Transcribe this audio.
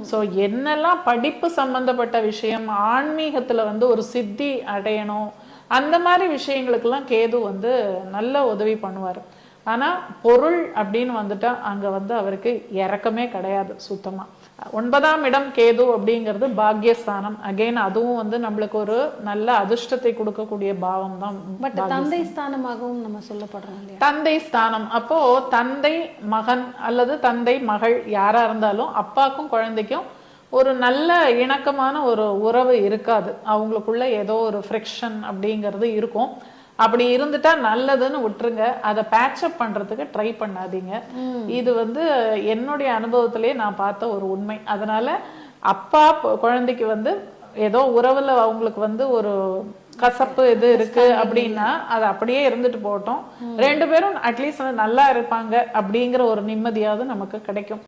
So என்னெல்லாம் படிப்பு சம்பந்தப்பட்ட விஷயம், ஆன்மீகத்துல வந்து ஒரு சித்தி அடையணும், அந்த மாதிரி விஷயங்களுக்கெல்லாம் கேது வந்து நல்ல உதவி பண்ணுவாரு. ஆனா பொருள் அப்படின்னு வந்துட்டா அங்க வந்து அவருக்கு இறக்கமே கிடையாது சுத்தமா. 9ஆம் இடம் கேது அப்படிங்கிறது பாக்யஸ்தானம். அகைன் அதுவும் வந்து நம்மளுக்கு ஒரு நல்ல அதிர்ஷ்டத்தை கொடுக்கக்கூடிய பாவம் தான். பட் தந்தை ஸ்தானமாகவும் நம்ம சொல்லப்படுறோம் இல்லையா? தந்தை ஸ்தானம் அப்போ தந்தை மகன் அல்லது தந்தை மகள் யாரா இருந்தாலும் அப்பாக்கும் குழந்தைக்கும் ஒரு நல்ல இணக்கமான ஒரு உறவு இருக்காது. அவங்களுக்குள்ள ஏதோ ஒரு ஃப்ரிக்ஷன் அப்படிங்கிறது இருக்கும். அப்படி இருந்துட்டா நல்லதுன்னு விட்டுருங்க. அதை பேட்சப் பண்றதுக்கு ட்ரை பண்ணாதீங்க. இது வந்து என்னுடைய அனுபவத்திலேயே நான் பார்த்த ஒரு உண்மை. அதனால அப்பா குழந்தைக்கு வந்து ஏதோ உறவுல அவங்களுக்கு வந்து ஒரு கசப்பு இது இருக்கு அப்படின்னா அது அப்படியே இருந்துட்டு போகட்டும். 2 பேரும் அட்லீஸ்ட் நல்லா இருப்பாங்க அப்படிங்கிற ஒரு நிம்மதியாவது நமக்கு கிடைக்கும்.